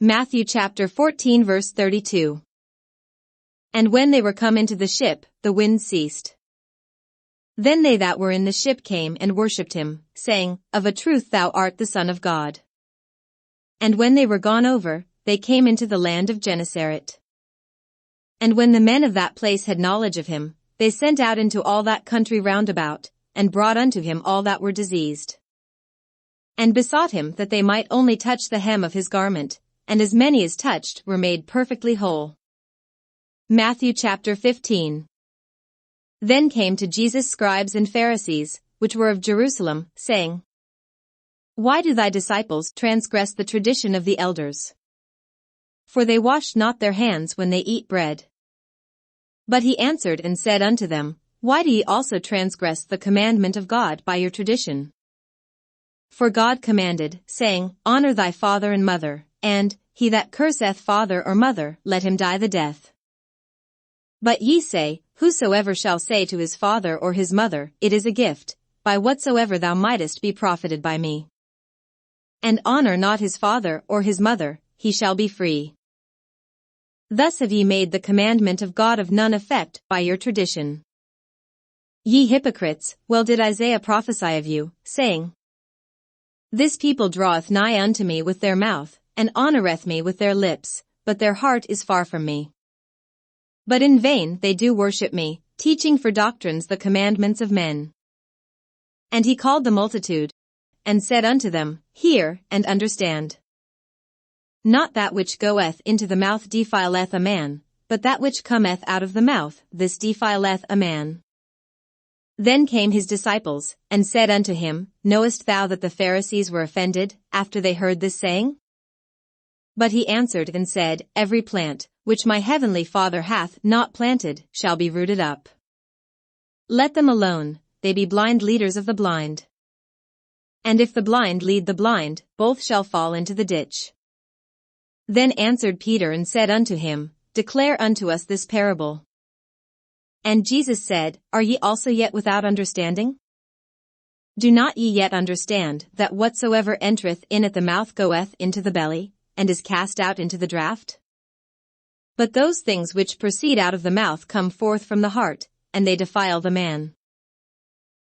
Matthew chapter 14 verse 32. And when they were come into the ship, the wind ceased. Then they that were in the ship came and worshipped him, saying, Of a truth thou art the Son of God. And when they were gone over, they came into the land of Gennesaret. And when the men of that place had knowledge of him, they sent out into all that country round about, and brought unto him all that were diseased. And besought him that they might only touch the hem of his garment, and as many as touched were made perfectly whole. Matthew chapter 15. Then came to Jesus scribes and Pharisees, which were of Jerusalem, saying, Why do thy disciples transgress the tradition of the elders? For they wash not their hands when they eat bread. But he answered and said unto them, Why do ye also transgress the commandment of God by your tradition? For God commanded, saying, Honor thy father and mother, and, he that curseth father or mother, let him die the death. But ye say, Whosoever shall say to his father or his mother, It is a gift, by whatsoever thou mightest be profited by me. And honor not his father or his mother, he shall be free. Thus have ye made the commandment of God of none effect by your tradition. Ye hypocrites, well did Isaiah prophesy of you, saying, This people draweth nigh unto me with their mouth, and honoureth me with their lips, but their heart is far from me. But in vain they do worship me, teaching for doctrines the commandments of men. And he called the multitude, and said unto them, Hear, and understand. Not that which goeth into the mouth defileth a man, but that which cometh out of the mouth, this defileth a man. Then came his disciples, and said unto him, Knowest thou that the Pharisees were offended, after they heard this saying? But he answered and said, Every plant, which my heavenly Father hath not planted, shall be rooted up. Let them alone, they be blind leaders of the blind. And if the blind lead the blind, both shall fall into the ditch. Then answered Peter and said unto him, Declare unto us this parable. And Jesus said, Are ye also yet without understanding? Do not ye yet understand that whatsoever entereth in at the mouth goeth into the belly, and is cast out into the draught? But those things which proceed out of the mouth come forth from the heart, and they defile the man.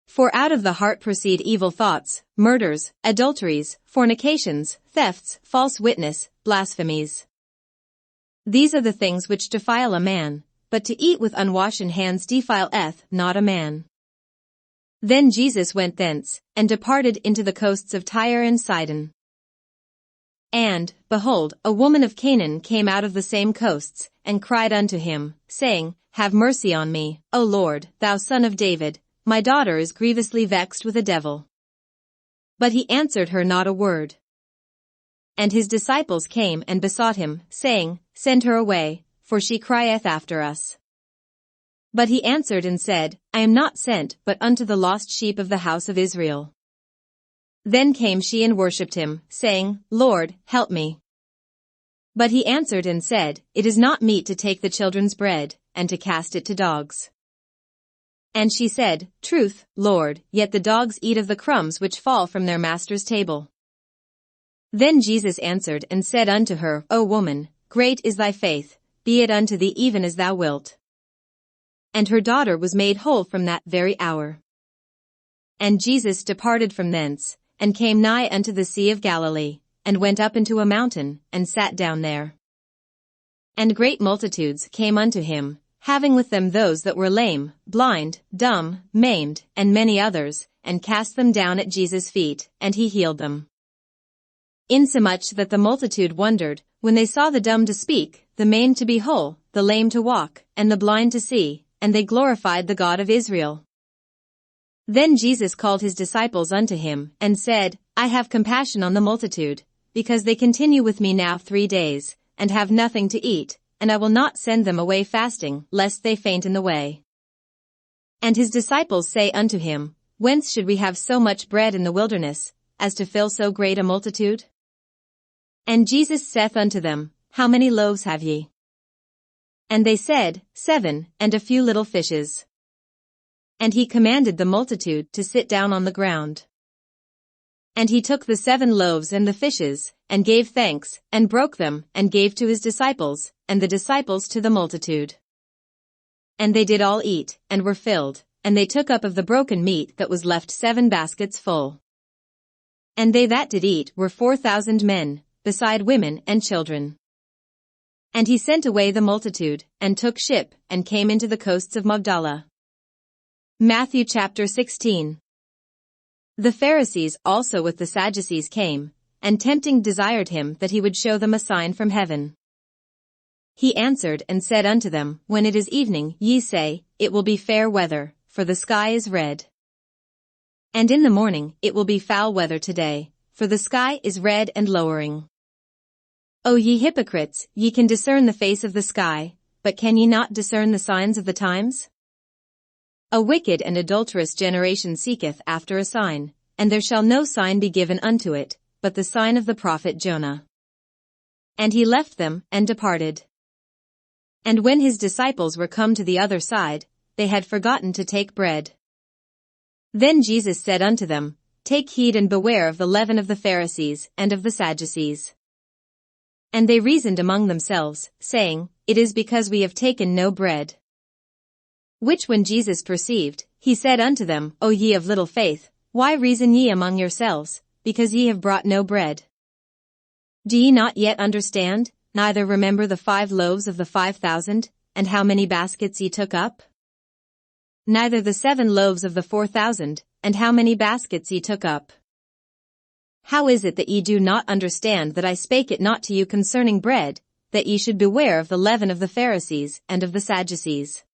For out of the heart proceed evil thoughts, murders, adulteries, fornications, thefts, false witness, blasphemies. These are the things which defile a man, but to eat with unwashen hands defileth not a man. Then Jesus went thence, and departed into the coasts of Tyre and Sidon. And, behold, a woman of Canaan came out of the same coasts, and cried unto him, saying, Have mercy on me, O Lord, thou Son of David, my daughter is grievously vexed with a devil. But he answered her not a word. And his disciples came and besought him, saying, Send her away, for she crieth after us. But he answered and said, I am not sent but unto the lost sheep of the house of Israel. Then came she and worshipped him, saying, Lord, help me. But he answered and said, It is not meet to take the children's bread, and to cast it to dogs. And she said, Truth, Lord, yet the dogs eat of the crumbs which fall from their master's table. Then Jesus answered and said unto her, O woman, great is thy faith, be it unto thee even as thou wilt. And her daughter was made whole from that very hour. And Jesus departed from thence, and came nigh unto the sea of Galilee, and went up into a mountain, and sat down there. And great multitudes came unto him, having with them those that were lame, blind, dumb, maimed, and many others, and cast them down at Jesus' feet, and he healed them. Insomuch that the multitude wondered, when they saw the dumb to speak, the maimed to be whole, the lame to walk, and the blind to see, and they glorified the God of Israel. Then Jesus called his disciples unto him, and said, I have compassion on the multitude, because they continue with me now 3 days, and have nothing to eat, and I will not send them away fasting, lest they faint in the way. And his disciples say unto him, Whence should we have so much bread in the wilderness, as to fill so great a multitude? And Jesus saith unto them, How many loaves have ye? And they said, 7, and a few little fishes. And he commanded the multitude to sit down on the ground. And he took the 7 loaves and the fishes, and gave thanks, and broke them, and gave to his disciples, and the disciples to the multitude. And they did all eat, and were filled, and they took up of the broken meat that was left 7 baskets full. And they that did eat were 4,000 men, beside women and children. And he sent away the multitude, and took ship, and came into the coasts of Magdala. Matthew chapter 16. The Pharisees also with the Sadducees came, and tempting desired him that he would show them a sign from heaven. He answered and said unto them, When it is evening, ye say, It will be fair weather, for the sky is red. And in the morning, it will be foul weather today, for the sky is red and lowering. O ye hypocrites, ye can discern the face of the sky, but can ye not discern the signs of the times? A wicked and adulterous generation seeketh after a sign, and there shall no sign be given unto it, but the sign of the prophet Jonah. And he left them, and departed. And when his disciples were come to the other side, they had forgotten to take bread. Then Jesus said unto them, Take heed and beware of the leaven of the Pharisees and of the Sadducees. And they reasoned among themselves, saying, It is because we have taken no bread. Which when Jesus perceived, he said unto them, O ye of little faith, why reason ye among yourselves, because ye have brought no bread? Do ye not yet understand, neither remember the 5 loaves of the 5,000, and how many baskets ye took up? Neither the 7 loaves of the 4,000, and how many baskets ye took up? How is it that ye do not understand that I spake it not to you concerning bread, that ye should beware of the leaven of the Pharisees and of the Sadducees?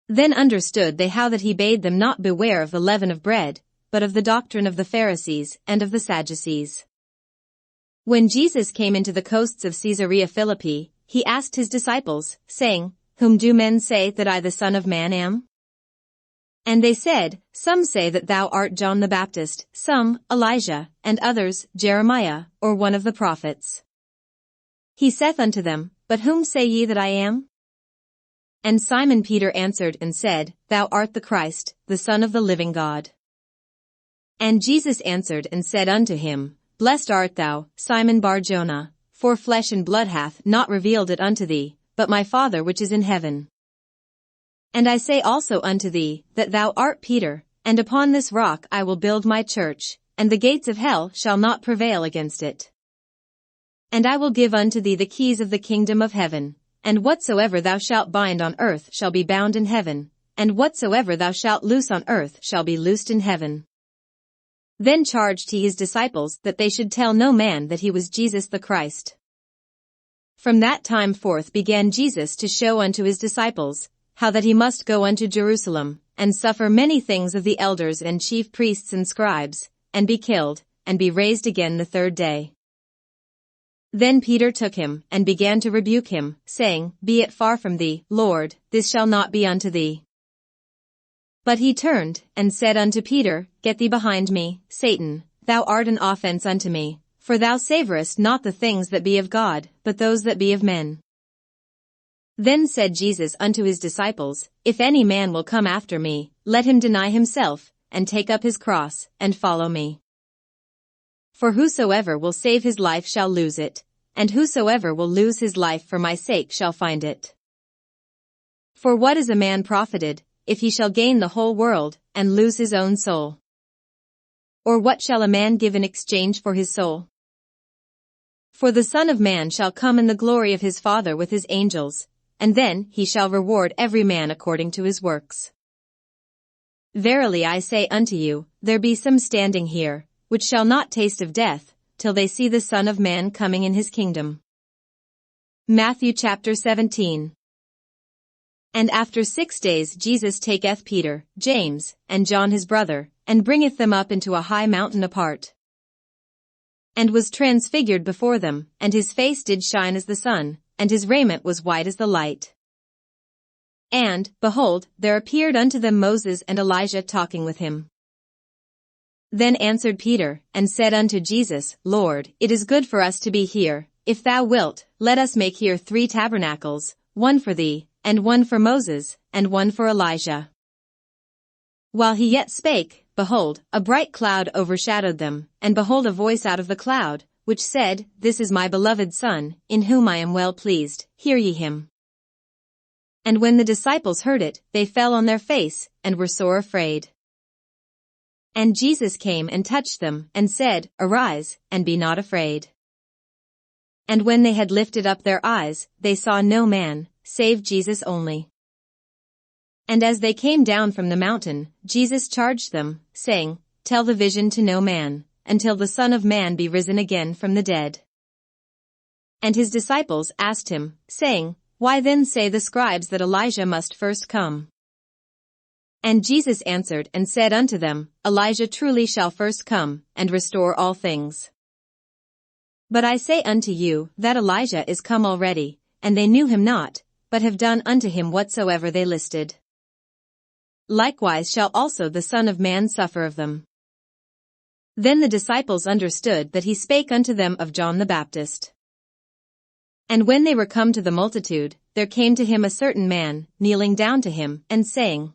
Then understood they how that he bade them not beware of the leaven of bread, but of the doctrine of the Pharisees and of the Sadducees. When Jesus came into the coasts of Caesarea Philippi, he asked his disciples, saying, Whom do men say that I the Son of Man am? And they said, Some say that thou art John the Baptist, some, Elijah, and others, Jeremiah, or one of the prophets. He saith unto them, But whom say ye that I am? And Simon Peter answered and said, Thou art the Christ, the Son of the living God. And Jesus answered and said unto him, Blessed art thou, Simon Bar-Jonah, for flesh and blood hath not revealed it unto thee, but my Father which is in heaven. And I say also unto thee, that thou art Peter, and upon this rock I will build my church, and the gates of hell shall not prevail against it. And I will give unto thee the keys of the kingdom of heaven, and whatsoever thou shalt bind on earth shall be bound in heaven, and whatsoever thou shalt loose on earth shall be loosed in heaven. Then charged he his disciples that they should tell no man that he was Jesus the Christ. From that time forth began Jesus to show unto his disciples, how that he must go unto Jerusalem, and suffer many things of the elders and chief priests and scribes, and be killed, and be raised again the 3rd day. Then Peter took him, and began to rebuke him, saying, Be it far from thee, Lord, this shall not be unto thee. But he turned, and said unto Peter, Get thee behind me, Satan, thou art an offense unto me, for thou savorest not the things that be of God, but those that be of men. Then said Jesus unto his disciples, If any man will come after me, let him deny himself, and take up his cross, and follow me. For whosoever will save his life shall lose it, and whosoever will lose his life for my sake shall find it. For what is a man profited, if he shall gain the whole world, and lose his own soul? Or what shall a man give in exchange for his soul? For the Son of Man shall come in the glory of his Father with his angels, and then he shall reward every man according to his works. Verily I say unto you, there be some standing here, which shall not taste of death, till they see the Son of Man coming in his kingdom. Matthew chapter 17. And after 6 days Jesus taketh Peter, James, and John his brother, and bringeth them up into a high mountain apart. And was transfigured before them, and his face did shine as the sun, and his raiment was white as the light. And, behold, there appeared unto them Moses and Elijah talking with him. Then answered Peter, and said unto Jesus, Lord, it is good for us to be here. If thou wilt, let us make here 3 tabernacles, one for thee, and one for Moses, and one for Elijah. While he yet spake, behold, a bright cloud overshadowed them, and behold a voice out of the cloud, which said, This is my beloved Son, in whom I am well pleased, hear ye him. And when the disciples heard it, they fell on their face, and were sore afraid. And Jesus came and touched them, and said, Arise, and be not afraid. And when they had lifted up their eyes, they saw no man, save Jesus only. And as they came down from the mountain, Jesus charged them, saying, Tell the vision to no man, until the Son of Man be risen again from the dead. And his disciples asked him, saying, Why then say the scribes that Elijah must first come? And Jesus answered and said unto them, Elijah truly shall first come, and restore all things. But I say unto you, that Elijah is come already, and they knew him not, but have done unto him whatsoever they listed. Likewise shall also the Son of Man suffer of them. Then the disciples understood that he spake unto them of John the Baptist. And when they were come to the multitude, there came to him a certain man, kneeling down to him, and saying,